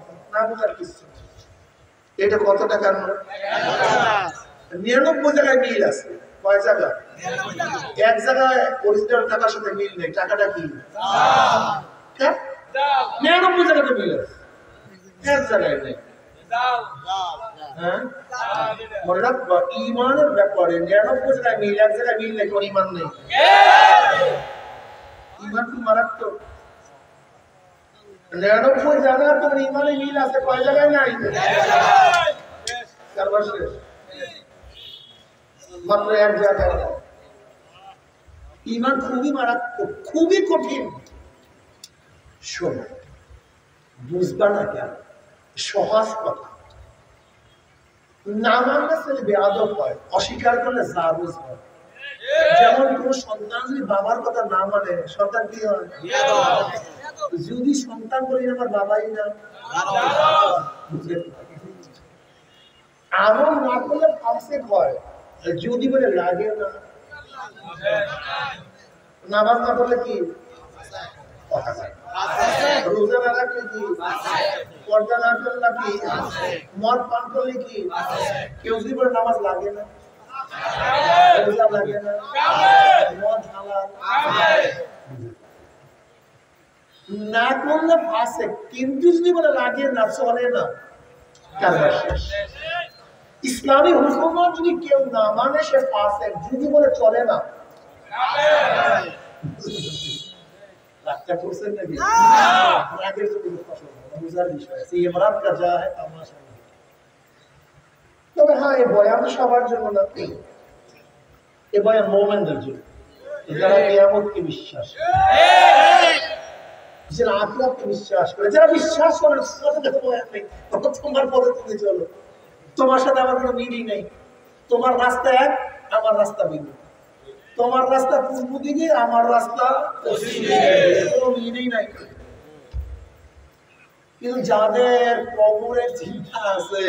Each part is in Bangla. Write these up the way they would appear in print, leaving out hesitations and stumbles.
কথা, না বোঝার কিছু। এটা কত টাকার নোট? 99 জায়গায় মিল আছে। কয় জায়গা? এক জায়গায় অরিজিনাল টাকার সাথে মিল নেই। টাকাটা কি? 99 জায়গাতে মিল আছে, এক জায়গায় নেই। হ্যাঁ, মনে রাখবা ইমানের ব্যাপারে 99 জায়গায় মিল, এক জায়গায় মিল নেই, কোন ইমান নেই। ইমান কি মারাত্মক। 99 জায়গায় তোমার ইমানে মিল আছে, কয় জায়গায় নাই? কারবার শেষ, মাত্র এক জায়গায়। ইমান খুবই মারাত্মক, খুবই কঠিন। শোনো, বুঝবা না কেন? সহজ কথা। না মানলে ছেলে বেয়াদব হয়, অস্বীকার করলে জারুজ হয়। যেমন কোন সন্তান যদি বাবার কথা না মানে, সন্তান কি হয়? যদি সন্তান বলি আমার বাবাই না, আরো না করলে ফাসেক হয়। যদি বলে লাগে না, নামাজ না পড়লে কি? রোজা না রাখলে কি? পর্দা না করলে কি? মদ পান করলে কি? কেউ যদি বলে নামাজ লাগে না, রোজা লাগে না, মদ হালাল, না করলে ফাসেক। কিন্তু যদি বলে লাগে না, চলে না, কারবার শেষ। ইসলামী হুকুমত যদি কেউ না মানে সে ফাসেক, যদি বলে চলে না। রাগটা করছেন নাকি? রাগের জন্য বুঝার বিষয় আছে, ইমরান কা যা হয় তামাশা। তবে হ্যাঁ, এই বয়ান সবার জন্য না, এই বয়ান মুমিনদের জন্য, যারা কিয়ামতকে বিশ্বাস করে, যারা আখিরাতকে বিশ্বাস করে, যারা বিশ্বাস করে বয়ান নেই, তোমার পথে তুমি চলো, তোমার সাথে আমার কোনো মিলই নেই। তোমার রাস্তা এক, আমার রাস্তা ভিন্ন। তোমার রাস্তা পূর্ব দিকে, আমার রাস্তা পশ্চিম দিকে, কোনো মিলই নাই। কিন্তু যাদের কবরের চিন্তা আছে,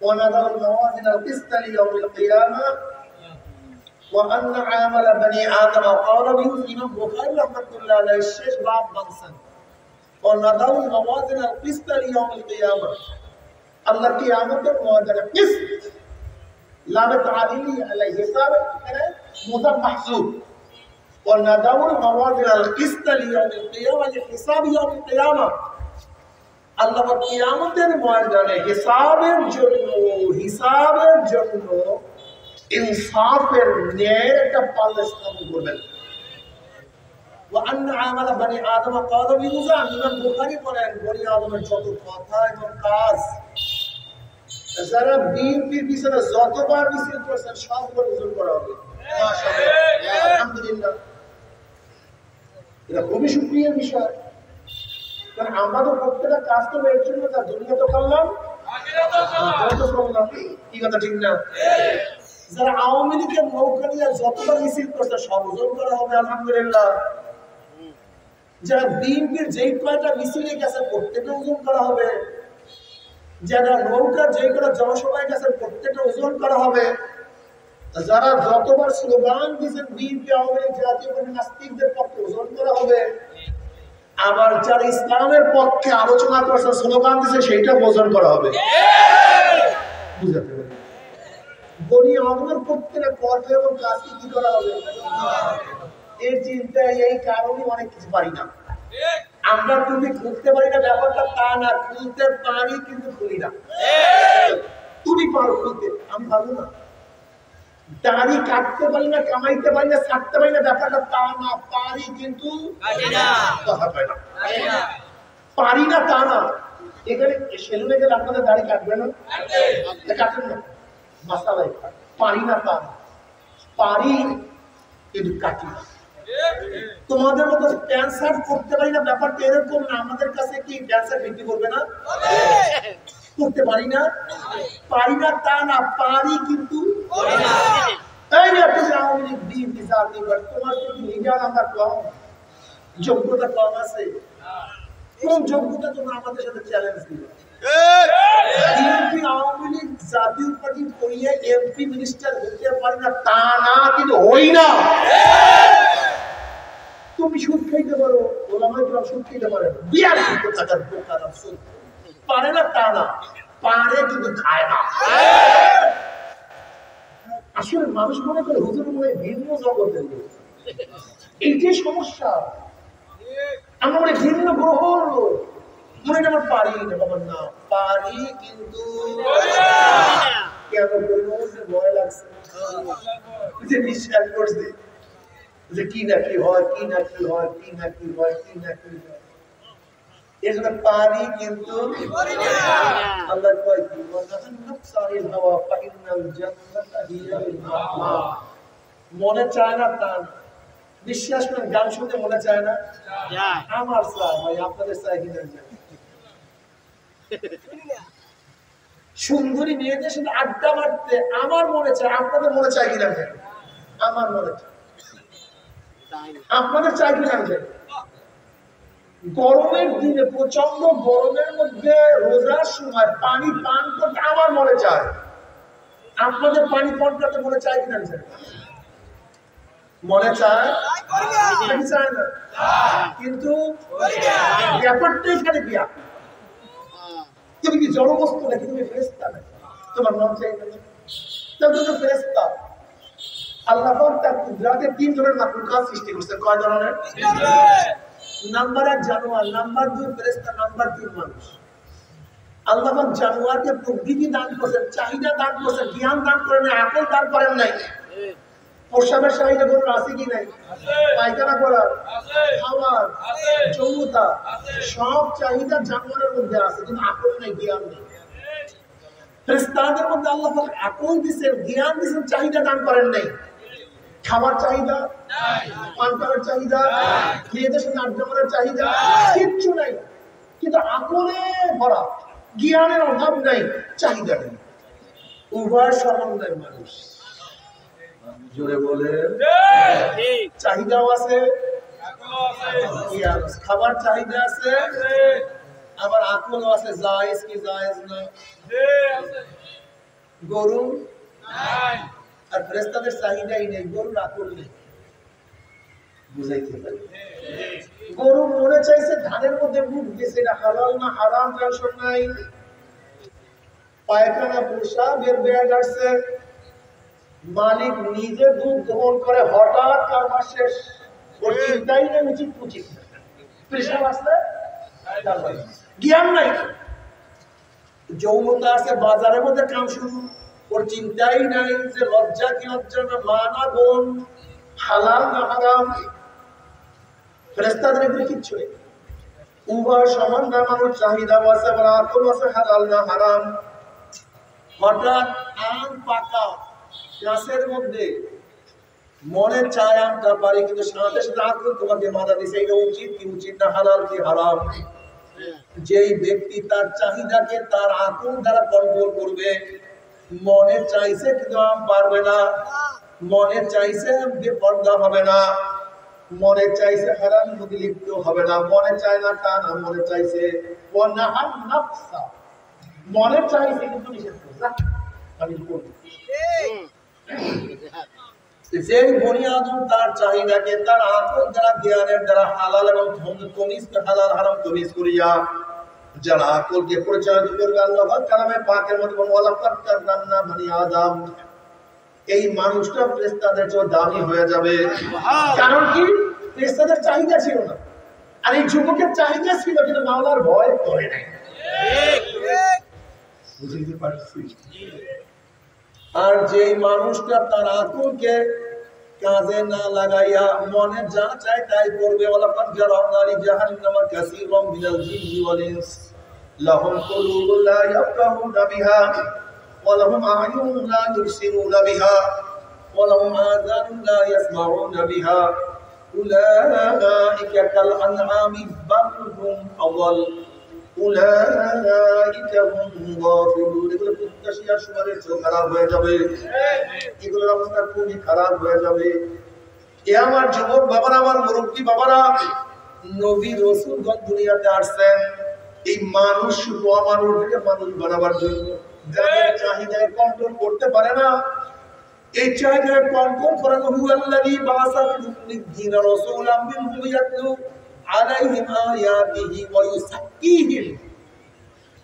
ওয়ানাদাল মাওয়াজিন আল-কিসত লিয়াউমিল কিয়ামাহ ওয়া আন্না আমালা বনি আদম ক্বালা বিহি ইমাম বুখারী রাহমাতুল্লাহ আলাইহি শেষ বাব বানছেন, ওয়ানাদাল মাওয়াজিন আল-কিসত লিয়াউমিল কিয়ামাহ। আল্লাহ কিয়ামতের ময়দানে কিসত লামে তাআলিলি আলাই হিসাব এখানে মুদাফ মাহসুব, ওয়ানাদাল মাওয়াজিন আল-কিসত লিয়াউমিল কিয়ামাহ হিসাব ইয়াউমিল কিয়ামাহ। আল্লাহ কিয়ামতের ময়দানে হিসাবের জন্য ইনসাফের ন্যায় একটা পাল্লা স্থাপন করবেন। ওয়া আন্না আমালা বনি আদম ক্বালা বিহুজা, ইমাম বুখারী বলেন বনি আদমের যত কথা এবং কাজ, যারা বিএনপির পিছনে যতবার মিছিল করছেন সবগুলো ওজন করা হবে। মাশাআল্লাহ, আলহামদুলিল্লাহ, এটা খুবই শুকরিয়ার বিষয়। কারণ আমরা তো প্রত্যেকটা কাজ তো এর জন্য, তার দুনিয়া তো করলাম, আখিরাতও করলাম। কি কথা ঠিক না? যারা আওয়ামী লীগের নৌকা নিয়ে যতবার মিছিল করছে সব ওজন করা হবে, আলহামদুলিল্লাহ। যারা বিএনপির যেই কয়টা মিছিলে গেছে প্রত্যেকটা ওজন করা হবে। যারা নৌকার যেই কটা জনসভায় গেছেন প্রত্যেকটা ওজন করা হবে। যারা যতবার স্লোগান দিয়েছেন বিএনপি আওয়ামী লীগ জাতীয় পার্টি নাস্তিকদের পক্ষে ওজন করা হবে। আবার যারা ইসলামের পক্ষে আলোচনা করছে স্লোগান দিচ্ছে সেইটা ওজন করা হবে। বুঝাতে পারি বনি আদমের প্রত্যেকটা পর্বে এবং কাজকে কি করা হবে? এর চিন্তায় এই কারণে অনেক কিছু পারি না আমরা। তুমি খুলতে পারি না ব্যাপারটা তা না, খুলতে পারি কিন্তু খুলি না। তুমি পারো খুলতে, আমি পারবো না। দাড়ি কাটতে পারি না, কামাইতে পারি না, ছাড়তে পারি না, ব্যাপারটা তা না। পারি কিন্তু পারি না তা না। এখানে সেলুনে গেলে আপনাদের দাড়ি কাটবে না, কাটেন না, মাসালাই পারি না তা না, পারি কিন্তু কাটি না। তোমাদের মতো প্যান্ট শার্ট করতে পারি না, ব্যাপারটা এরকম না। আমাদের কাছে কি প্যান্ট শার্ট বিক্রি করবে না? করতে পারি না, পারি না তা না, পারি কিন্তু এই না। তুমি আওয়ামী লীগ বিএনপি জাতীয় পার্টি, তোমার কি লিডার আমরা কম, যোগ্যতা কম আছে? কোন যোগ্যতা তোমরা আমাদের সাথে চ্যালেঞ্জ দিবে? বিএনপি আওয়ামী লীগ জাতীয় পার্টি করিয়ে এমপি মিনিস্টার হতে পারি না তা না, কিন্তু হই না। তুমি সুদ খাইতে পারো, ওলামায়ে কেরাম সুদ খাইতে পারেন, বিয়ার করতে থাকার বোকার সুদ পারে না তা না, পারে কিন্তু খায় না। আসলে মানুষ মনে করে হুজুর মনে ভিন্ন জগতের লোক, এইটাই সমস্যা। আমরা মনে ভিন্ন গ্রহর লোক, মনে আমার পারি না বাবা, না পারি কিন্তু কেন ভয় লাগছে যে বিশ্বাস করছে যে কি না কি হয়, কি না কি হয়, কি না কি হয়, কি না কি হয়, এখানে পারি কিন্তু আল্লাহ কয় কি মনে চায় না তা না। বিশ্বাস করেন গান শুনতে মনে চায় না, আমার চায় ভাই, আপনাদের চায় কিনা সুন্দরী মেয়েদের সাথে আড্ডা মারতে আমার মনে চায়, আপনাদের মনে চায় কিনা, আমার মনে চায়, আপনাদের চায় কিনা। গরমের দিনে প্রচন্ড গরমের মধ্যে রোজার সময় পানি পান করতে আমার মনে চায়, আপনাদের পানি পান করতে মনে চায় কিনা, মনে চায় চায় না, কিন্তু ব্যাপারটা এখানে কি, তুমি কি জড়বস্তু নাকি, তুমি ফেরেশতা নাকি, তোমার মন চাই না, তুমি ফেরেশতা। আল্লাহ তার কুদরতে তিন ধরনের মাখলুকাত সৃষ্টি করছে। কয় ধরনের? নাম্বার 1 জানোয়ার, নাম্বার 2 ফেরেশতা, নাম্বার 3 মানুষ। আল্লাহ পাক জানোয়ারকে প্রকৃতি দান করেছেন, চাহিদা দান করেছেন, জ্ঞান দান করেন নাই, আকল দান করেন নাই। প্রসাবের চাহিদা গরুর আছে কি নাই? পায়খানা করার, খাওয়ার, যৌনতা, সব চাহিদা জানোয়ারের মধ্যে আছে, কিন্তু আকল নাই, জ্ঞান নেই। ফেরেশতাদের মধ্যে আল্লাহ পাক আকল দিয়েছেন, জ্ঞান দিয়েছেন, চাহিদা দান করেন নাই। খাবার চাহিদা নাই, পান করার চাহিদা নাই, মেয়েদের সাথে আড্ডা মারার চাহিদা কিচ্ছু নাই, কিন্তু আকলে ভরা, জ্ঞানের অভাব নাই, চাহিদা নেই। উভয় সমন্বয় মানুষ। জোরে বলে চাহিদাও আছে, খাবার চাহিদা আছে, আবার আকলও আছে, জায়েজ কি জায়েজ না। গরু আর ফেরেশতাদের চাহিদাই নেই, গরুর আকল নেই। বুঝাইতে পারি? গরু মনে চাইছে ধানের মধ্যে মুখ দিয়েছে, এটা হালাল না হারাম টেনশন নাই। পায়খানা পোশাক বের ব্যাগ আসছে, মালিক নিজে দুধ দহন করে, হঠাৎ কারবার শেষ, ওর চিন্তাই নেই উচিত উচিত, পেশাব আসলে জ্ঞান নাই। যৌনতা আছে, বাজারের মধ্যে কাম শুরু, ওর চিন্তাই নাই যে লজ্জা কি লজ্জা না, মা না বোন, হালাল না হারাম। ফেরেশতাদের এগুলো কিচ্ছু নেই। উভয় সমান না, মানুষ চাহিদা আছে, আবার আকল আছে, হালাল না হারাম। হঠাৎ আম পাকা গাছের মধ্যে, মনে চায় আমটা পারি, কিন্তু সাথে সাথে আকল তোমাকে বাধা দিছে, এটা উচিত কি উচিত না, হালাল কি হারাম। যেই ব্যক্তি তার চাহিদাকে তার আকল দ্বারা কন্ট্রোল করবে, মনে চাইছে কিন্তু আম পারবে না, মনে চাইছে বেপরদা হবে না, মনে চাইছে হারাম প্রতি লিপ্ত হবে না, মনে চায় না তা না, মনে চাইছে মনে চাইছে কিন্তু নিষেধ করছে। যে বনি আদম তার চাহিদাকে তার আকল দ্বারা, জ্ঞানের দ্বারা হালাল এবং তমিজ, হালাল হারাম তমিজ করিয়া যারা আকলকে পরিচালিত করবে, আল্লাহ কালামে পাকের মধ্যে ওয়ালাকাদ কাররামনা বনি আদম, এই মানুষটা ফেরেশতাদের চেয়ে দামি হয়ে যাবে। কারণ কি? ফেরেশতাদের চাহিদা ছিল না, আর এই যুবকের চাহিদা ছিল, কিন্তু মাওলার ভয় করে নাই। বুঝতে পারছি? আর যেই মানুষটা তার আকলকে কাজে না লাগাইয়া মনে যা চায় তাই করবে, ওয়ালাকাদ জারামনা লিজাহান্নামা কাসীরাম মিনাল জিন্নি ওয়াল ইনস লাহুম কুলুবুন লা ইয়াফকাহুনা বিহা ওয়া লাহুম আ'য়ুনুন লা ইবসিরুনা বিহা ওয়া লাহুম আযানুন লা ইয়াসমাউনা বিহা উলাইকা কাল আনআমি বাল হুম আযাল উলাইকা হুম গাফিলুন। এগুলো প্রত্যাশী আর সুমারের চেয়ে খারাপ হয়ে যাবে, এগুলোর অবস্থা খুবই খারাপ হয়ে যাবে। এ আমার যুবক বাবারা, আমার মুরব্বী বাবারা, নবী রাসূলগণ দুনিয়াতে আসছেন এই মানুষ অমানুষকে মানুষ বানাবার জন্য। যাদের চাহিদায় কন্ট্রোল করতে পারে না, এই চাহিদায় কন্ট্রোল করানো, হুয়াল্লাযী বাআসা ফিল উম্মিয়্যিনা রাসূলাম মিনহুম ইয়াতলু আলাইহিম আয়াতিহি ওয়া ইউযাক্কিহিম।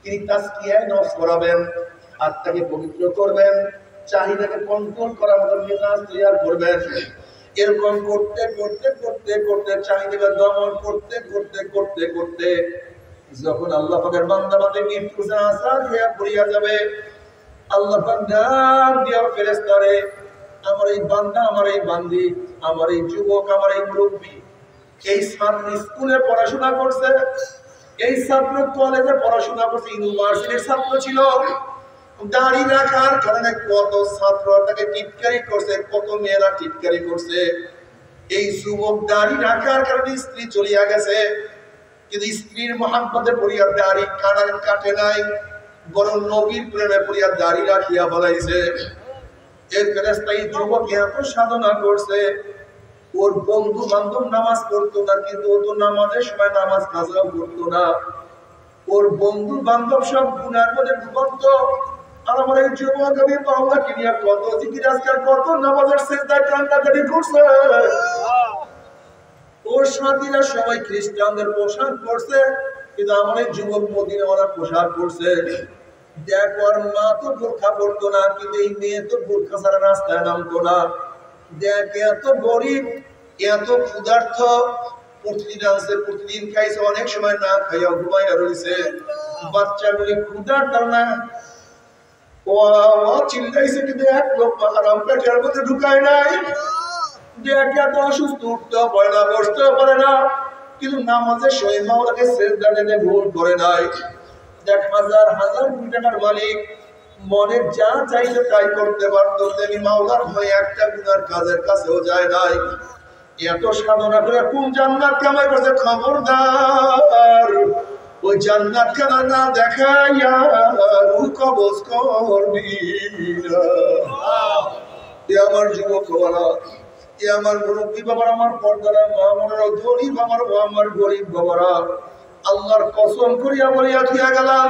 তিনি তাজকিয়ায়ে নফস করাবেন, আত্মাকে পবিত্র করবেন, চাহিদাকে কন্ট্রোল করার মতো মেজাজ তৈরি করবেন। এরকম করতে করতে করতে করতে চাহিদাকে দমন করতে করতে করতে করতে যখন আল্লাহ পাকের বান্দা বান্দে মৃত্যুর আসার খেয়া পড়িয়া যাবে, আল্লাহ পাক ডাক দিয়া ফেরেশতারে, আমার এই বান্দা, আমার এই বান্দি, আমার এই যুবক, আমার এই মুরব্বী, এই ছাত্র স্কুলে পড়াশোনা করছে, এই ছাত্র কলেজে পড়াশোনা করছে, ইউনিভার্সিটির ছাত্র ছিল, দাড়ি রাখার কারণে কত ছাত্র তাকে টিটকারি করছে, কত মেয়েরা টিটকারি করছে। এই যুবক দাড়ি রাখার কারণে স্ত্রী চলিয়া গেছে, কিন্তু স্ত্রীর মহাব্বতে পড়িয়া দাড়ি কাটে নাই, বরং নবীর প্রেমে পড়িয়া দাড়ি রাখিয়া ফলাইছে। এর ফেরেশতা এই যুবক এত সাধনা করছে, ওর বন্ধু বান্ধব নামাজ পড়তো না, কিন্তু ও তো নামাজের সময় নামাজ কাজাও করতো না। ওর বন্ধু বান্ধব সব গুনার মধ্যে ডুবন্ত, আর আমার এই যুবক আমি বাংলাকে নিয়ে কত জিকির আজকাল, কত নামাজের সেজদায় কান্নাকাটি করছে। ওর সাথীরা সবাই খ্রিস্টানদের পোশাক পরছে, কিন্তু আমার এই যুবক মদিনাওয়ালা পোশাক পরছে। দেখ, ওর মা তো বোরখা পরতো না, কিন্তু এই মেয়ে তো বোরখা ছাড়া রাস্তায় নামতো না। দেখ, এত গরিব, এত ক্ষুধার্ত, প্রতিদিন আসছে, প্রতিদিন খাইছে, অনেক সময় না খাইয়া ঘুমাইয়া রয়েছে। বাচ্চাগুলি ক্ষুধার্ত না, ও চিল্লাইছে, কিন্তু এক লোক আরাম পেটের মধ্যে ঢুকায় নাই। দেখ, এত অসুস্থ, উঠতেও পারে না, বসতেও পারে না, কিন্তু নামাজের সময় মাওলাকে সেজদা দিতে ভুল করে নাই। দেখ, হাজার হাজার কোটি টাকার মালিক, মনে যা চাইছে তাই করতে পারতো, তেমনি মাওলার ভয়ে একটা গুনার কাজের কাছেও যায় নাই। এত সাধনা করে কোন জান্নাত কামাই করছে, খবরদার ওই জান্নাত খানা না দেখাইয়া রূহ কবজ করবি না। এ আমার যুবক বাবারা, এ আমার মুরব্বী বাবারা, আমার পর্দারা মা বোনেরা, ধনী বাবার, আমার গরিব বাবারা, আল্লাহর কসম করিয়া বলিয়া থিয়া গেলাম,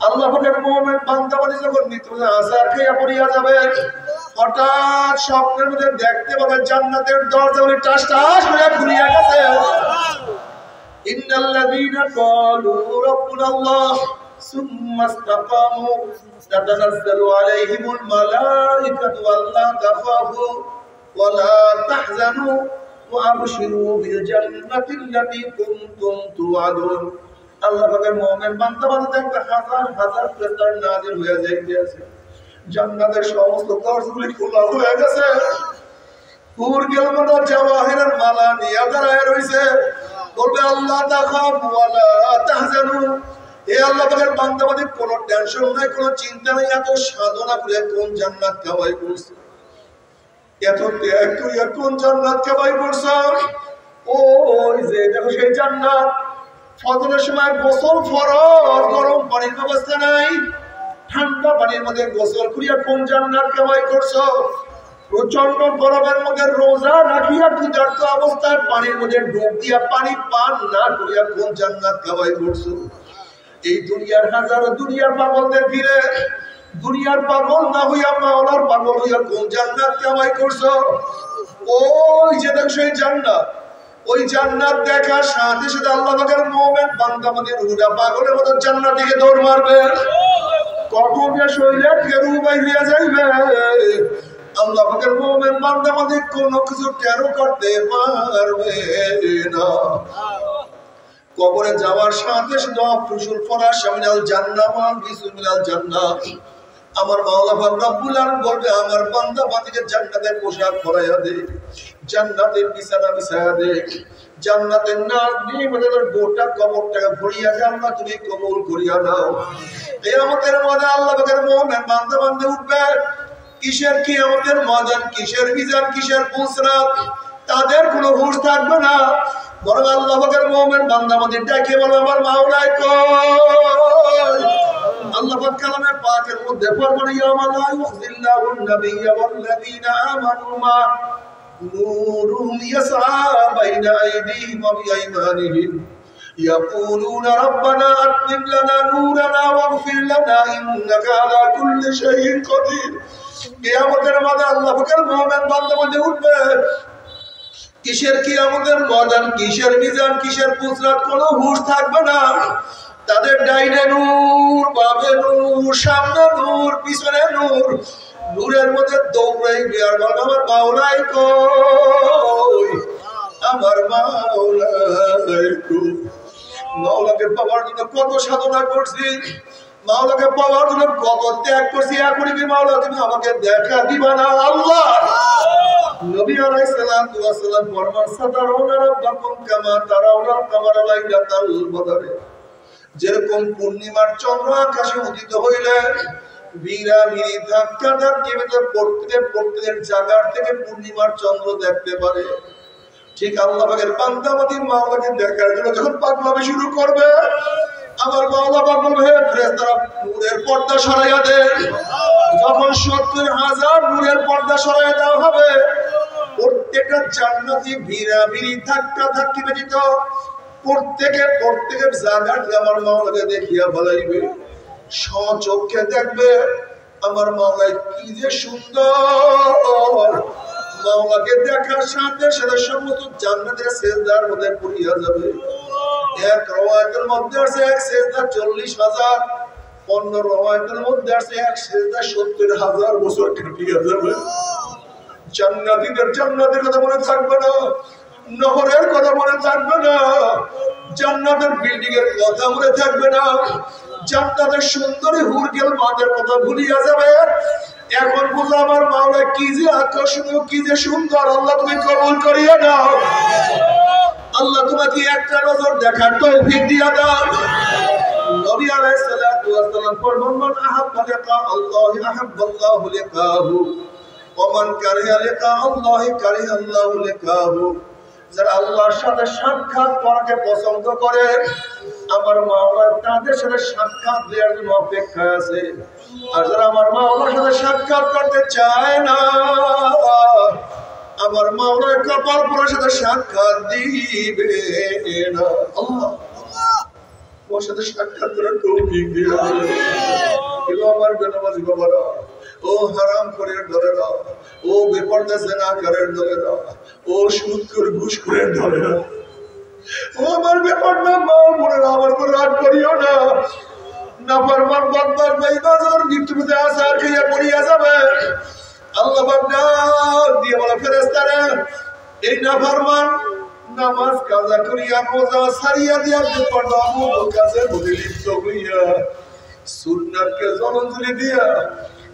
আল্লাহ পাকের মুমিন বান্দা বান্দী যখন মৃত্যুর আসার খেয়া পড়িয়া যাবে, হঠাৎ স্বপ্নের মধ্যে দেখতে পাবে জান্নাতের দরজাগুলি টাস টাস করে খুলিয়া গেছে। ইন্নাল্লাযীনা ক্বালু রাব্বুনাল্লাহ সুম্মা ইসতাকামু তাতানাজ্জালু আলাইহিমুল মালাঈকাতু আল্লা তাখাফু ওয়া লা তাহজানু ওয়া আবশিরু বিল জান্নাতিল্লাতী কুনতুম তুআদুন। আল্লাহ পাকের মুমিন বান্দা বান্দা দেখবে হাজার হাজার ফেরেশতা নাযিল হয়ে যাইতেছে, জান্নাতের সমস্ত দরজাগুলি খোলা হয়ে গেছে, হুর গিলমানের জাওয়াহিরের মালা নিয়ে দাঁড়ায় রইছে, বলবে আল্লাহ তাখাফু ওয়া লা তাহজানু। এ আল্লাহ পাকের বান্দা বান্দী, কোনো টেনশন নাই, কোনো চিন্তা নাই, এত সাধনা করে কোন জান্নাত কামাই করছে, এত ত্যাগ করিয়া কোন জান্নাত কামাই করছ। ওই যে দেখো সেই জান্নাত, ফজরের সময় গোসল ফরজ, গরম পানির ব্যবস্থা নাই, ঠান্ডা পানির মধ্যে গোসল করিয়া কোন জান্নাত কামাই করছো। প্রচন্ড গরমের মধ্যে রোজা রাখিয়া ক্ষুধার্ত অবস্থায় পানির মধ্যে ডুব দিয়া পানি পান না করিয়া কোন জান্নাত কামাই করছো। এই দুনিয়ার হাজারো দুনিয়ার পাগলদের ভিড়ে দুনিয়ার পাগল না হইয়া মাওলার পাগল হইয়া কোন জান্নাত কামাই করছো। ওই যে দেখ সেই জান্নাত, ওই জান্নাত দেখার সাথে সাথে আল্লাহ পাকের মুমিন বান্দা বান্দীর রূহটা পাগলের মতো জান্নাত দিকে দৌড় মারবে, কখন যে শরীরে ফেরু বাইরিয়া যাইবে। আল্লাহ পাকের মুমিন বান্দা বান্দী কোনো কিছু টেরও করতে পারবে না। কবরে যাওয়ার সাথে সাথে আফসুল ফরাশ মিনাল জান্নাহ ওয়া বিসমিল্লাল জান্নাহ, আমার মাওলা পাক রব্বুল আলামিন বলবে আমার বান্দা বান্দীকে জান্নাতের পোশাক পরাইয়া দে, জান্নাতের বিছানা বিছায়া দে, জান্নাতের নাজ নিয়ামতের গোটা কবরটাকে ভরিয়া দে, আল্লাহ তুমি কবুল করিয়া নাও। কিয়ামতের ময়দানে আল্লাহ পাকের মুমিন বান্দা বান্দী উঠবে, কিসের কিয়ামতের ময়দান, কিসের মিজান, কিসের পুসরাত, তাদের কোনো হুঁশ থাকবে না, বরং আল্লাহ পাকের মুমিন বান্দা বান্দী ডেকে বলবে আমার মাওলাই কই। আল্লাহ পাক কালামে পাকের মধ্যে ফরমান ইয়ামা লা ইউযিল্লাহুন নাবিয়্যা ওয়াল্লাযীনা আমানু মা নূরুহুম ইয়াসআ বাইনা আইদিহিম ওয়া বিআইমানিহিম ইয়াকুলুনা রাব্বানা আতমিম লানা নূরানা ওয়াগফির লানা ইন্নাকা আলা কুল্লি শাইইন কাদির। কিয়ামতের মাঠে আল্লাহ পাকের মুমিন বান্দা বান্দী উঠবে, কিসের কিয়ামতের ময়দান, কিসের মিজান, কিসের পুসরাত, কোনো হুঁশ থাকবে না। তাদের ডাইনে নূর, সামনে নূর পিছনে নূর, নূরের মধ্যে দৌড়াইবে আর বলবে আমার মাওলাই কই, আমার মাওলাই কই। মাওলাকে পাওয়ার জন্য কত সাধনা করছি, মাওলাকে পাওয়ার জন্য কত ত্যাগ করছি, এখনই কি মাওলা তুমি আমাকে দেখা দিবা না? আল্লাহ নবী আলাইহিস সালাতু ওয়াস সালাম ফরমান সাতারাউনা রাব্বাকুম কামা তারাউনাল কামারা লাইলাতাল বদরে, যেরকম পূর্ণিমার চন্দ্র আকাশে উদিত হইলে বিরাবিরি ধাক্কা ধাক্কি প্রত্যেকের জায়গার থেকে পূর্ণিমার চন্দ্র দেখতে পারে, ঠিক আল্লাহ পাকের বান্দা বান্দী মাওলাকে দেখার জন্য যখন পাগলামি শুরু করবে, আমার মাওলা পাক বলবে হে ফেরেশতারা নূরের পর্দা সরাইয়া দেন। যখন ৭০,০০০ নূরের পর্দা সরাইয়া দেওয়া হবে, প্রত্যেকটা জান্নাতি ভিড়াভিড়ি ধাক্কা ধাক্কি ব্যতীত প্রত্যেকের জায়গাটি আমার মাওলাকে দেখিয়া বলাইবে, স্বচক্ষে দেখবে আমার মাওলাই কি যে সুন্দর। মাওলাকে দেখার সাথে সাথে সমস্ত জান্নাতের সেজদার মধ্যে পড়িয়া যাবে। এক রওয়ায়াতের মধ্যে আছে এক সেজদা ৪০,০০০, অন্য রওয়ায়াতের মধ্যে আছে এক সেজদা ৭০,০০০ বছর কাটিয়া যাবে। জান্নাতের কথা মনে থাকবে না, নহরের কথা মনে থাকবে না, জান্নাতের বিল্ডিং এর কথা মনে থাকবে না, জান্নাতের সুন্দরী হুরগেল মাদের কথা ভুলিয়া যাবে। এখন বুঝো আমার মাওলা কি যে আকর্ষণীয়, কি যে সুন্দর। আল্লাহ তুমি কবুল করিয়া দাও, আল্লাহ তোমাকে একটা নজর দেখার তৌফিক দিয়া দাও। নবী আলাইহিস সালাতু ওয়াস সালাম ফরমান মান আহাব্বা লিকা আল্লাহি আহাব্বাল্লাহু লিকাহু ওয়া মান কারিহা লিকা আল্লাহি কারিহাল্লাহু লিকাহু। যারা আল্লাহর সাথে সাক্ষাৎ করাকে পছন্দ করে, আমার মাওলা তাদের সাথে সাক্ষাৎ দেওয়ার জন্য অপেক্ষায় আছে। আর যারা আমার মাওলার সাথে সাক্ষাৎ করতে চায় না, আমার মাওলার কপাল পুরোর সাথে সাক্ষাৎ দিবে না। আল্লাহ ওর সাথে সাক্ষাৎ করার তৌফিক দিয়ে দেবে। এগুলো আমার বেনামাজি বাবারা, ও হারাম করে ধরেরা, ও বেপরদা জিনাকারের ধরেরা, ও সুদখোর ঘুষখোরের ধরেরা, ও আমার বেপরদা মা বোনেরা, আমার উপর রাগ করিও না। নাফরমান বদমাশ বেঈমান মৃত্যুতে আসার খেয়ে পড়িয়া যাবে। আল্লাহ পাক ডাক দিয়ে বলে ফেরেশতারা, এই নাফরমান নামাজ কাজা করিয়া রোজা ছাড়িয়া দিয়া বেপরদা আমল কাজে মধ্যে লিপ্ত হইয়া সুন্নাতকে জলাঞ্জলি দিয়া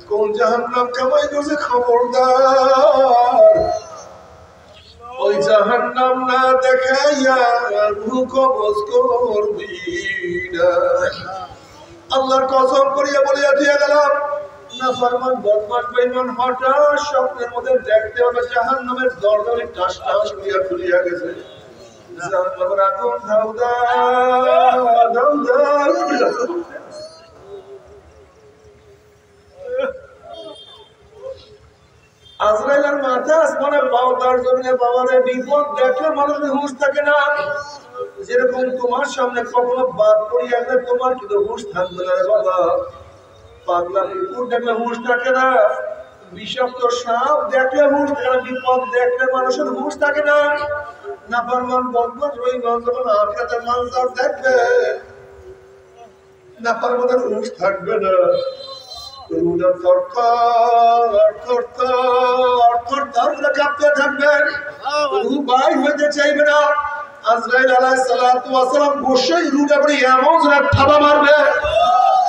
কোন জাহান্নাম কামাই করছে, খবরদার ওই জাহান্নাম না দেখাইয়া রূহ কবজ করবি না। আল্লাহর কসম করিয়া বলিয়া দিয়া গেলাম, নাফরমান বদমাশ বেঈমান হঠাৎ স্বপ্নের মধ্যে দেখতে হবে জাহান্নামের দরজাটি টাস টাস করিয়া খুলিয়া গেছে। জাহান্নামের আগুন ধাউ ধাউ ধাউ। আজরাইলের মাথা আসমানে পাওয়ার জমিনে পাওয়ারে বিপদ দেখলে মানুষের হুঁশ থাকে না। যেরকম তোমার সামনে কখনো বাদ পড়িয়া গেলে তোমার কিন্তু হুঁশ থাকবে না রে বাবা। পাগলা কুকুর দেখলে হুঁশ থাকে না, বিষাক্ত সাপ দেখলে হুঁশ থাকে না, বিপদ দেখলে মানুষের হুঁশ থাকে না। নাফরমান বদমাশ বেঈমান যখন আখিরাতের মানজার দেখবে, নাফরমানের হুঁশ থাকবে না। কাঁপতে থাকবে, বাইর হইতে চাইবে না। আজরাইল আলাইহিস সালাতু ওয়াস সালাম বসেই রুটা পড়ে এমন থাবা মারবে,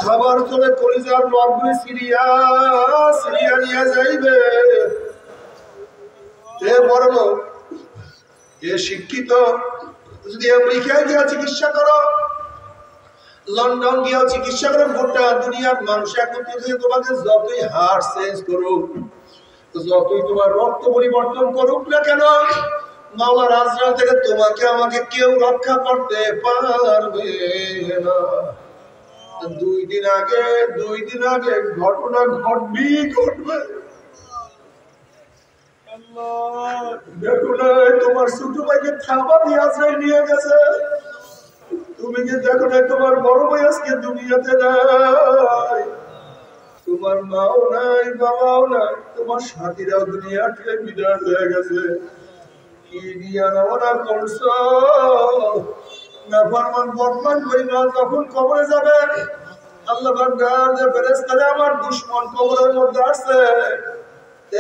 খাবার চলে কলিজার রগগুলি সিরিয়া নিয়ে যাইবে। এ বড় লোক, এ শিক্ষিত, যদি আমেরিকায় গিয়ে চিকিৎসা করো, লন্ডন গিয়ে চিকিৎসা করো, গোটা দুনিয়ার মানুষ একত্রিত হয়ে তোমাকে যতই হার্ট চেঞ্জ করুক, যতই তোমার রক্ত পরিবর্তন করুক না কেন, মাওলার আজরাইল থেকে তোমাকে আমাকে কেউ রক্ষা করতে পারবে না। দুই দিন আগে ঘটনা ঘটবে। দেখো না, তোমার ছোট ভাইকে থাবা দিয়ে আজরাইল নিয়ে গেছে। তুমি কি দেখো না, তোমার বড় ভাই আজকে দুনিয়াতে নাই, তোমার মাও নাই, বাবাও নাই, তোমার সাথীরাও দুনিয়া থেকে বিদায় হয়ে গেছে। কি দিয়া রওনা করছো? নাফরমান বদমান বেঈমান যখন কবরে যাবে, আল্লাহ পাক যে ফেরেশতারা আমার দুশমন কবরের মধ্যে আছে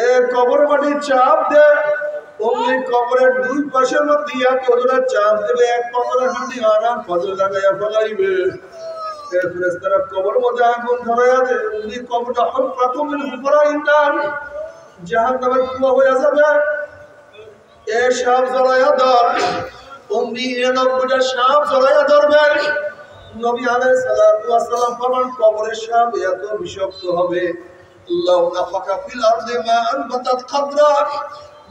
এ কবর মাটি চাপ দে অমনি কবরের দুই পাশের মধ্যে এক ওজোরে চাপ দেবে এক কবরের হাঁটি আরাম ফজর লাগাইয়া ফলাইবে এ ফেরেশতারা কবর মধ্যে আগুন ধরাইয়া দে অমনি কবরটা হফরাতুম মিন হুফরাইন নার জাহান্নামের কুয়া হয়ে যাবে এ সাপ জড়াইয়া ধর অমনি ৯৯টা সাপ জড়াইয়া ধরবে নবী আলাইহিস সালাতু ওয়াস সালাম ফরমান কবরের সাপ এত বিষাক্ত হবে আল্লাহু নাফাকা ফিল আরদি মা আনবাতাত খাদরা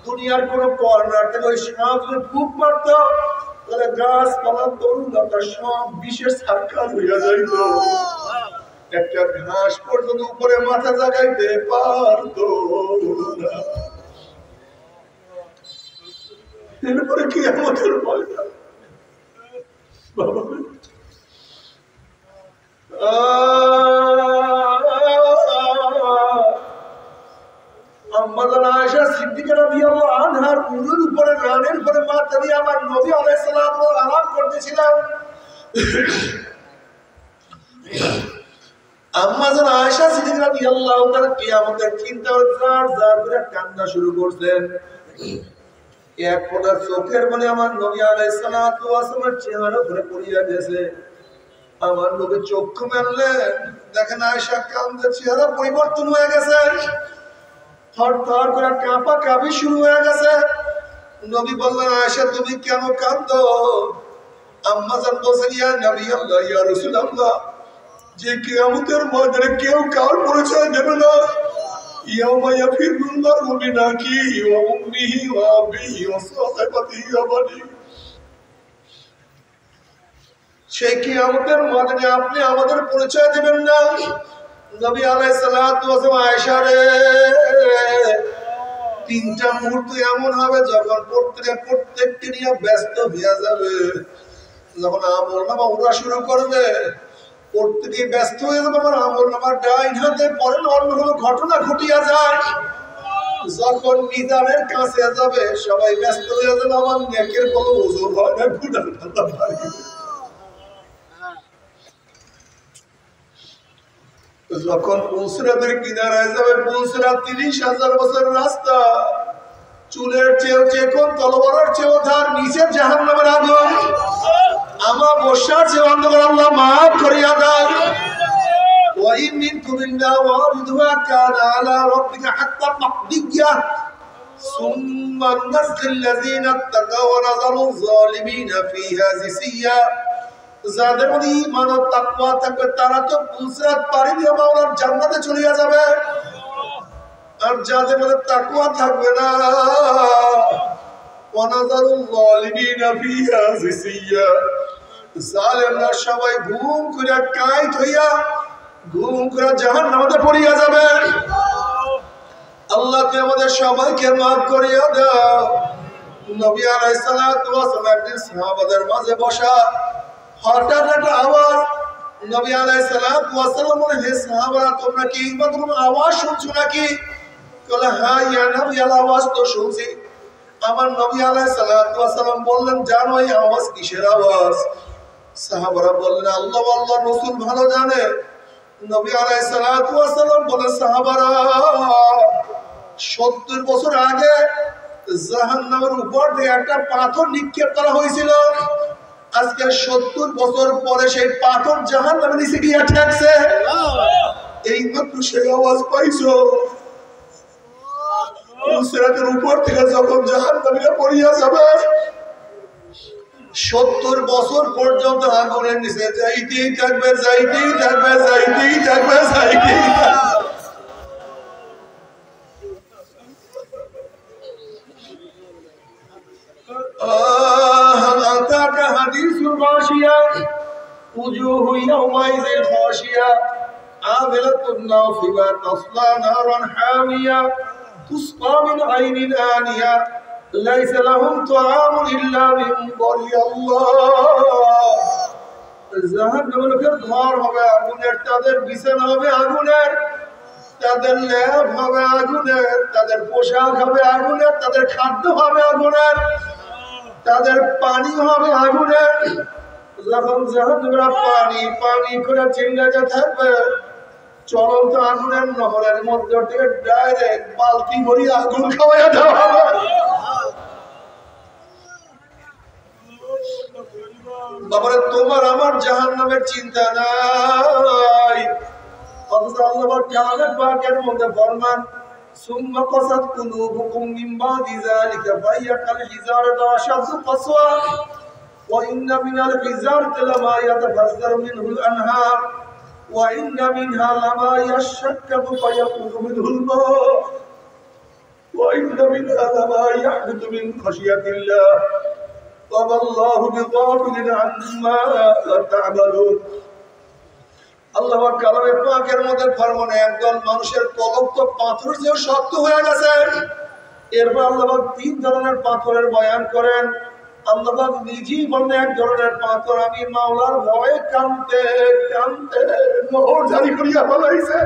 দুনিয়ার কোন কর্নার থেকে ওই সাপ যদি ফুক মারত তাহলে গাছপালা তরুলতা সব বিষের সার্কাল হইয়া যাইত একটা ঘাস পর্যন্ত উপরে মাথা জাগাইতে পারতো না এরপরে কি আমাদের ভয় বাবা আয়েশা সিদ্দিকা রাদিয়াল্লাহু আনহার উরুর উপরে রানের উপরে মাথা দিয়ে আমার নবী আলাইহিস সালাম আরাম করতেছিলেন আম্মা জান আয়েশা সিদ্দিকা রাদিয়াল্লাহু তাআলা কিয়ামতের চিন্তা করে কান্না শুরু করলেন এক ফোঁটা চোখের মনে আমার নবী আলাইহিস সালাতু ওয়াস সালামের চেহারা ঘুরে পড়িয়া গেছে আমার নবী চক্ষু মেললেন দেখেন আয়েশা কান্দে চেহারা পরিবর্তন হয়ে গেছে থরথর করে কাঁপা কাঁপি শুরু হয়ে গেছে নবী বললেন আয়েশা তুমি কেন কাঁদো আম্মা জান বলছেন ইয়া নবী আল্লাহ ইয়া রাসূলুল্লাহ যে কিয়ামতের ময়দানে কেউ কার পরিচয় দেবে না ইয়াউমা ইয়াফিরুল মারউ মিন আখিহি ওয়া উম্মিহি ওয়া আবিহি ওয়া সাহিবাতিহি ওয়া বানিহি সেই কিয়ামতের ময়দানে আপনি আমাদের পরিচয় দিবেন না নবী আলাইহিস সালাতু ওয়াস সালাম আয়েশা রে তিনটা মুহূর্ত এমন হবে যখন প্রত্যেককে নিয়ে ব্যস্ত হয়ে যাবে যখন আমলনামা ওরা শুরু করবে প্রত্যেকে ব্যস্ত হয়ে যাবে আমার আমলনামার ডাইন হাতে পরে অন্য কোনো ঘটনা ঘটিয়া যায় যখন মিজানের কাছে যাবে সবাই ব্যস্ত হয়ে যাবে আমার নেকের কোনো ওজন হয় না গুনাহ কথা পারি যখন পুলসিরাতের কিনারায় যাবে পুলসিরাত ৩০,০০০ বছর রাস্তা চুলের চেয়েও চেকন তলবারের চেয়েও ধার নিচে জাহান্নামের আগুন আমার বর্ষার চেয়ে অন্ধকার আল্লাহ মাফ করিয়া দাও ওয়াইন মিনকুম ইল্লা ওয়ারিদুহা কানা আলা রাব্বিকা হাত্তান মাহদিয়া সুম্মা নুনাজ্জিলুল্লাযীনা ইত্তাকাও ওয়া নাযারুয যালিমিনা ফীহা জিসিয়া যাদের মধ্যে ঈমান ও তাকওয়া থাকবে তারা তো পুলসিরাত পাড়ি দিয়ে মাওলার জান্নাতে চলে যাবে আর যাদের মধ্যে তাকওয়া থাকবে না ওয়া নাযারুয যালিমিনা ফীহা জিসিয়া জালেমরা সবাই ঘুম করে কাইত হইয়া ঘুম করে জাহান্নামে পড়িয়া যাবে আল্লাহ তুমি আমাদের সবাইকে মাফ করিয়া দাও নবী আলাইহিস সালাতু ওয়াস সালাম একদিন সাহাবাদের মাঝে বসা হঠাৎ একটা আওয়াজ নবী আলাইহিস সালাতু ওয়াস সালাম বলে হে সাহাবারা তোমরা কি কোনো আওয়াজ শুনছো নাকি বলে হ্যাঁ ইয়া নবী আওয়াজ তো শুনছি আমার নবী আলাইহিস সালাতু ওয়াস সালাম বললেন জানো এই আওয়াজ কিসের আওয়াজ সাহাবারা বললেন আল্লাহ আল্লাহর রাসূল ভালো জানে নবী আলাইহিস সালাতু ওয়াস সালাম বলে সাহাবারা ৭০ বছর আগে জাহান্নামের উপর দিয়ে একটা পাথর নিক্ষেপ করা হয়েছিল আজকে ৭০ বছর পরে সেই পাথর জাহান্নামের নিচে গিয়ে ঠেকছে এই মাত্র সেই আওয়াজ পাইছো সিরাতের উপর থেকে যখন জাহান্নামীরা পড়িয়া যাবে ৭০ বছর পর্যন্ত আগুনের নিচে যাইতেই থাকবে যাইতেই থাকবে যাইতেই থাকবে যাইতেই থাকবে হাদিসুল গাশিয়া উজুহু ইয়াওমাইযিন খাশিয়া আমিলাতুন নাসিবা তাসলা নারান হামিয়া তুসকা মিন আইনিন আনিয়া লাইসা লাহুম তুআমুন ইল্লা মিন দারিয়াল্লাহ জাহান্নামের ঘর হবে আগুনের তাদের বিছানা হবে আগুনের তাদের লেপ হবে আগুনের তাদের পোশাক হবে আগুনের তাদের খাদ্য হবে আগুনের তাদের পানি হবে আগুনের যখন জাহান্নামের পানি পানি করে চিল্লাতে থাকবে, চলন্ত আগুনের নহরের মধ্যে থেকে ডাইরেক্ট বালতি ভরি আগুন খাওয়াইয়া দেওয়া হবে। বাবারে তোমার আমার জাহান্নামের চিন্তা নাই, অথচ আল্লাহ কালামের পাকের মধ্যে ফরমান সুম্মা কাসাত কুলুবুকুম মিন বাদি যালিকা ফাহিয়া কাল হিজারাতি আশাদ্দু কাসওয়া ওয়া ইন্না মিনাল হিজারতি লামা ইয়াতাফাজ্জারু মিনহুল আনহার ওয়া ইন্না মিনহা লামা ইয়াশাক্কাকু ফায়াখরুজু মিনহুল মা ওয়া ইন্না মিনহা লামা ইয়াহবিতু মিন খাশিয়াতিল্লাহ ওয়া আল্লাহু বিগাফিলিন আম্মা তা'মালুন। আল্লাহ কালামে পাকের মধ্যে ফরমানে একদল মানুষের কলব তো পাথর যে শক্ত হয়ে গেছে। এরপর আল্লাহ তিন ধরনের পাথরের বয়ান করেন। আল্লাহ নিজেই বলেন এক ধরনের পাথর আমি মাওলার ভয়ে কাঁদতে কাঁদতে নহর জারি করিয়া ফেলাইছে।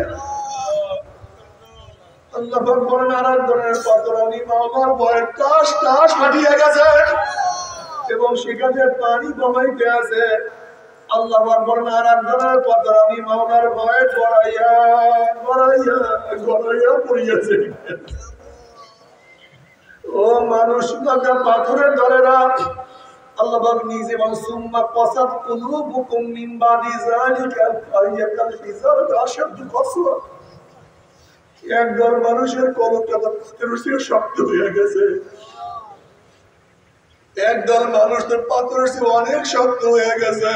আল্লাহ বলেন আর এক ধরনের পাথর আমি মাওলার ভয়ে টাস টাস ফাটিয়ে গেছে এবং সেখানে পানি বমাইতে আছে। আল্লাহ বলেন আর এক ধরনের পাথর আমি মাওলার ভয়ে গড়াইয়া গড়াইয়া গড়াইয়া পড়িয়াছে। ও মানুষ পাথরের দলেরা, আল্লাহ নিজে বলেন সুম্মা কাসাত কুলুবুকুম মিন বাদি যালিকা ফাহিয়া কাল হিজারাতি আশাদ্দু কাসওয়া। একদল মানুষের কলবটা পাথরের শক্ত হয়ে গেছে, একদল মানুষের পাথরের চেয়ে অনেক শক্ত হয়ে গেছে।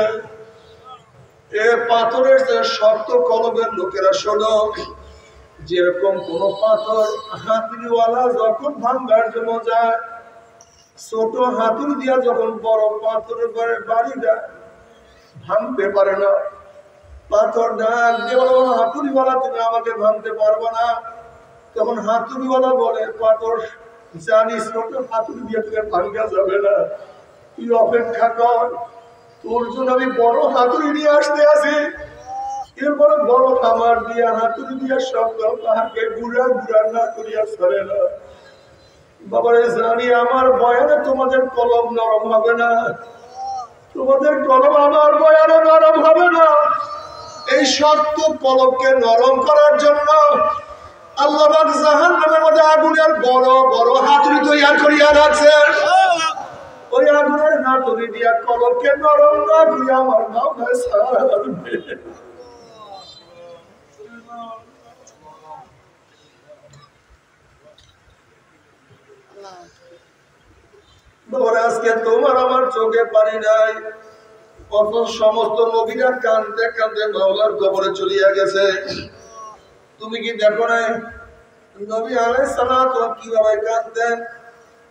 এ পাথরের যে শক্ত কলবের লোকেরা শোনো, যেরকম কোন পাথর হাতুড়িওয়ালা যখন ভাঙবার জন্য যায়, ছোট হাতুড়ি দিয়া যখন বড় পাথরের ঘরে বাড়ি দেয় ভাঙতে পারে না। পাথর ডাক দিয়ে বলে হাতুড়িওয়ালা তুমি আমাকে ভাঙতে পারবো না। তখন হাতুড়িওয়ালা বলে পাথর জানিস ছোট হাতুড়ি দিয়ে তোকে ভাঙা যাবে না, তুই অপেক্ষা কর, তোর জন্য আমি বড় হাতুড়ি নিয়ে আসতে আছি। এরপরে বড় খামার দিয়া হাতুড়ি দিয়া শব্দ তাহাকে গুড়া গুড়া না করিয়া সরে না। বাবারে জানি আমার বয়ানে তোমাদের কলম নরম হবে না, তোমাদের কলম আমার বয়ানে নরম হবে না। এই শক্ত কলমকে নরম করার জন্য আল্লাহ পাক জাহান্নামের মধ্যে আগুনের বড় বড় হাতুড়ি তৈরি করিয়া রাখছেন। ওই আগুনের হাতুড়ি দিয়া কলমকে নরম না করিয়া আমার মাথায় ছাড়বে। আজকে তোমার আমার চোখে পানি নাই, কত সমস্ত নবীরা কাঁদতে কাঁদতে মাওলার কবরে চলিয়া গেছে। তুমি কি দেখো নাই নবী আলাইহিস সালাতু কিভাবে কাঁদতেন?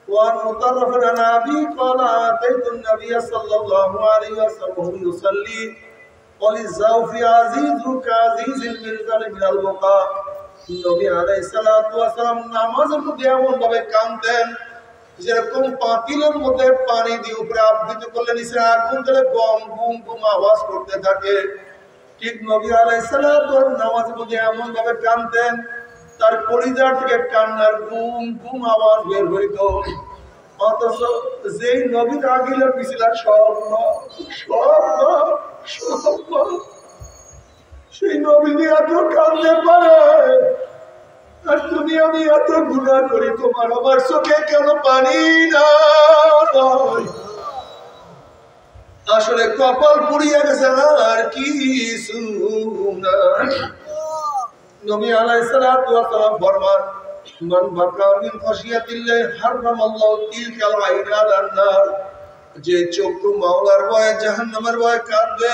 ওয়ান মুতাররাফান নাবী ক্বালা আতাইতুন নবী সাল্লাল্লাহু আলাইহি ওয়াসাল্লাম ইউসাল্লি ওয়ালিযাউ ফি আজিযু কাযিযিল মিরজাল মিনাল বুকা। নবী আলাইহিস সালাতু ওয়াসাল্লাম নামাজের মধ্যে এমন ভাবে কাঁদতেন যেরকম পাতিলের মধ্যে পানি দিয়ে উপরে আবৃত করলে নিচে আগুন জ্বলে গম গুম গুম আওয়াজ করতে থাকে। ঠিক নবী আলাইহিস সালাতু নামাজের মধ্যে এমন ভাবে কাঁদতেন তার কলিজার থেকে কান্নার গুম গুম আওয়াজ বের হইত। অথচ যেই নবীর আগিলা পিছিলা সব সেই নবী এত কাঁদতে পারে, আর তুমি আমি এত গুনাহ করি, তোমার আমার চোখে কেন পানি নাই? আসলে কপাল পুড়িয়ে গেছে না, আর কি না। নবী আলাইহিস সালাতু ওয়াস সালাম ফরমান মান বাকা মিন খাশিয়াতিল্লাহ হারামাল্লাহু তিলকাল আইনা আলান নার। যে চক্ষু মাওলার ভয়ে জাহান্নামের ভয়ে কাঁদবে,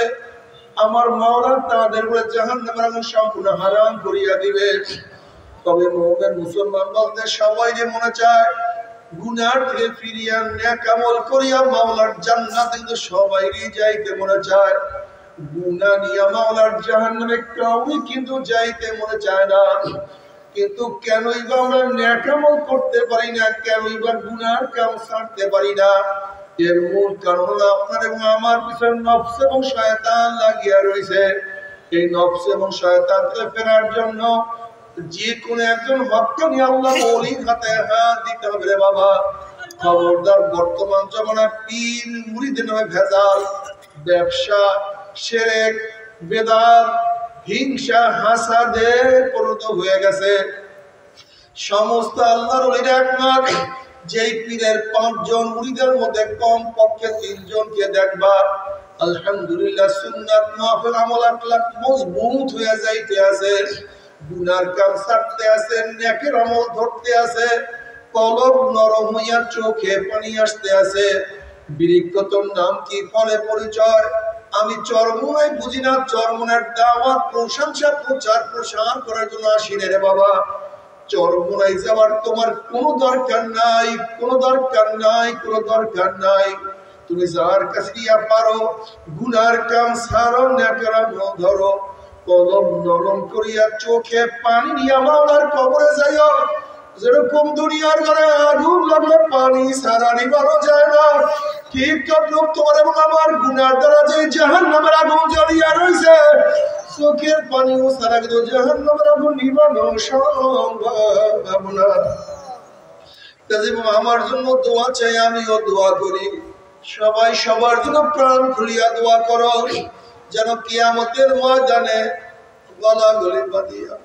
আমার মাওলা তাদের উপরে জাহান্নামের আগুন সম্পূর্ণ হারাম করিয়া দিবে। তবে মুমিন মুসলমান বলতে সবাই যে মনে চায় গুনার থেকে ফিরিয়া নেক আমল করিয়া মাওলার জান্নাতে, কিন্তু সবাইরই যাইতে মনে চায়। গুনাহ নিয়ে মাওলার জাহান্নামে কাউই কিন্তু যাইতে মনে চায় না। কিন্তু কেনই বা আমরা নেক আমল করতে পারি না, কেনই বা গুনার কাম ছাড়তে পারি না? এর মূল কারণ হলো আপনার এবং আমার পিছনে নফস এবং শয়তান লাগিয়া রয়েছে। এই নফস এবং শয়তানকে ফেরার জন্য যে কোন একজন হক্কানি আল্লাহ ওলির হাতে হাত দিতে হবে রে বাবা। খবরদার, বর্তমান জমানায় পীর মুরিদের নামে ভেজাল, ব্যবসা, শিরক, বেদাত, হিংসা, হাসাদে পরিণত হয়ে গেছে। সমস্ত আল্লাহর ওলিরা একমত, যেই পীরের 5 জন মুরিদের মধ্যে কম পক্ষে 3 জনকে দেখবা আলহামদুলিল্লাহ সুন্নাত মাহফিল আমল আখলাক মজবুত হয়ে যাইতে আছে, গুনার কাম ছাড়তে আছে, নেকের আমল ধরতে আছে, কলব নরম হইয়া চোখে পানি আসতে আছে। বিরিক্তর নাম কি, ফলে পরিচয়। আমি চরমোনাই বুঝি না, চরমোনার দাওয়াত প্রশংসা প্রচার প্রসার করার জন্য আসি রে বাবা। চরমোনাই যাওয়ার তোমার কোনো দরকার নাই, কোনো দরকার নাই, কোনো দরকার নাই। তুমি যার কাছে গিয়া পারো গুনার কাম ছাড়ো, নেকের আমল ধরো, কলম নরম করিয়া চোখে পানি নিয়ে মাওলার কবরে যাইও। যেরকম দুনিয়ার ঘরে আগুন লাগলে পানি ছাড়া নিবানো যায় না, ঠিক তদ্রুপ তোমার এবং আমার গুনার দ্বারা যে জাহান্নামের আগুন জ্বলিয়া রইছে, চোখের পানিও ছাড়া কিন্তু জাহান্নামের আগুন নিবানো সম্ভব না। আমার জন্য দোয়া চাই, আমিও দোয়া করি। সবাই সবার জন্য প্রাণ খুলিয়া দোয়া করো, যেন কিয়ামতের ময়দানে গলা গলি বাঁধিয়া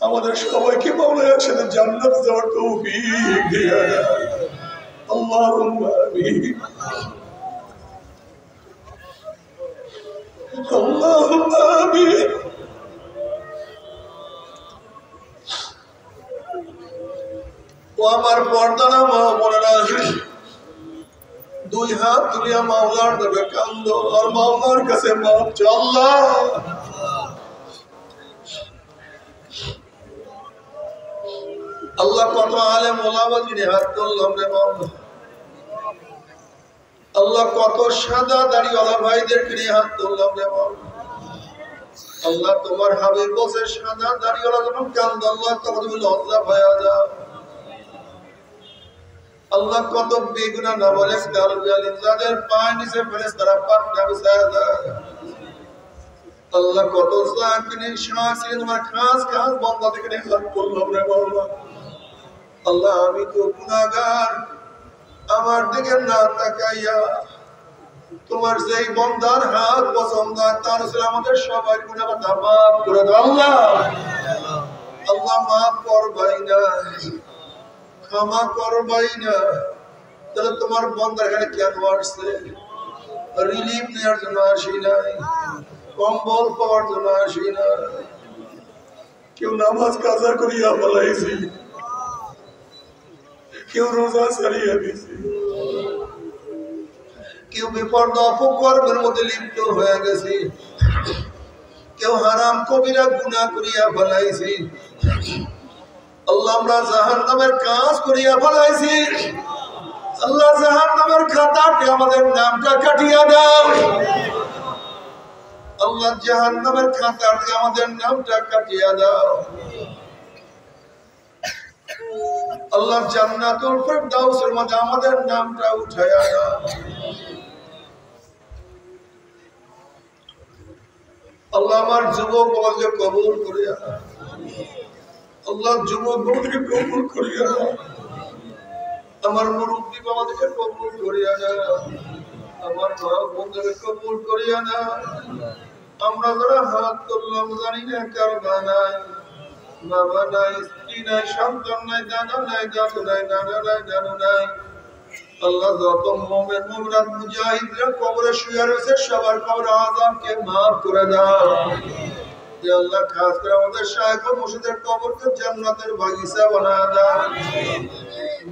আমাদের সবাইকে মাওলা একসাথে জান্নাত যাওয়ার তৌফিক দিয়া দাও। আল্লাহুম্মা আমিন, আল্লাহুম্মা আমিন। ও আমার পর্দানা মা বোনেরা, 2 হাত তুলিয়া মাওলার দিকে কান্দো আর মাওলার কাছে মাপ চাও। আল্লাহ আল্লাহ কত আলেম ওলামা যিনি হাত তুললাম রে মাওলা, আল্লাহ কত সাদা দাড়িওয়ালা ভাইদেরকে নিয়ে হাত তুললাম রে মাওলা। আল্লাহ তোমার হাবিব বসে সাদা দাড়িওয়ালা যখন কান্দে আল্লাহ তখন তুমি লজ্জা পাওয়া যাও। আল্লাহ কত বেগুনা না বলে যাদের পায়ের নিচে ফেরেশতারা পাকড়া বিছায়া দেয়। আল্লাহ কত জাকিরিন শাকিরিন তোমার খাস খাস বান্দাদেরকে নিয়ে হাত তুললাম রে মাওলা। আল্লাহ আমি তো গুনাহগার, আমার দিকে না তাকাইয়া তোমার যেই বান্দার হাত পছন্দ তার উপরে আমাদের সবার গুনাহ মাফ করে দাও। আল্লাহ আল্লাহ মাফ করবাই না, ক্ষমা করবাই না। তাহলে তোমার বান্দার এখানে কেন আসছে? রিলিফ নেওয়ার জন্য আসি নাই, কম্বল পাওয়ার জন্য আসি না। কেউ নামাজ কাজা করিয়া ফেলাইছি, কেউ রোজা ছাড়িয়ে দিছি, কেউ বেপরদা অপকর্মের মধ্যে লিপ্ত হয়ে গেছি, কেউ হারাম কবিরা গুনাহ করিয়া ফেলাইছি। আল্লাহ আমরা জাহান্নামের কাজ করিয়া ফেলাইছি। আল্লাহ জাহান্নামের খাতাতে আমাদের নামটা কাটিয়া দাও। আল্লাহ জাহান্নামের খাতাতে আমাদের নামটা কাটিয়া দাও। আল্লাহ জান্নাতুল ফিরদাউসের মধ্যে আমাদের নামটা উঠায়া দাও। আল্লাহ আমার যুবক বাবাকে কবুল করিয়া দাও। আল্লাহ যুবক বাবাকে কবুল করিয়া দাও। আমার মুরব্বী বাবাকে কবুল করিয়া দাও। আমার মা বোনদেরকে কবুল করিয়া দাও। আমরা যারা হাত তুললাম জানি না কার মা নাই, বাবা নাই, স্ত্রী নাই, সন্তান নাই, দাদা নাই, দাদু নাই, নানা নাই, নানু নাই। আল্লাহ যত মুমিন মুমিনাত মুজাহিদরা কবরে শুয়ে রয়েছে সবার কবর আযাবকে মাফ করে দাও। ইয়া আল্লাহ খাস করে আমাদের শায়েখ মুর্শিদের কবরকে জান্নাতের বাগিচা বানায় দাও।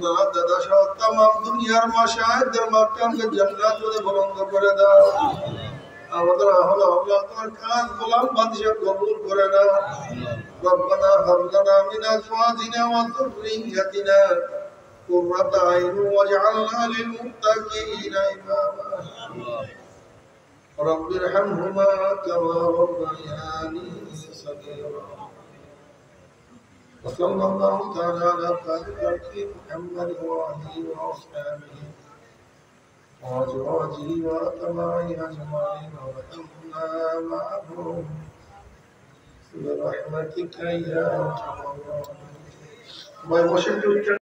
মা দাদা সহ तमाम দুনিয়ার মাশায়েখদের মাকামকে জান্নাতে বুলন্দ করে দাও। আমাদের আহলে আওলাদ তোমার খাস গোলাম বাদশা কবুল করে নাও। রব্বানা হাব লানা মিন আজওয়াজিনা ওয়া যুররিয়্যাতিনা قرة أعين واجعلنا للمتقين إماما رب ارحمهما كما ربياني صغيرا وصلى الله تعالى على خير محمد وآله وأصحابه وأزواجه وأتباعه أجمعين وارحمنا معهم برحمتك يا أرحم الراحمين.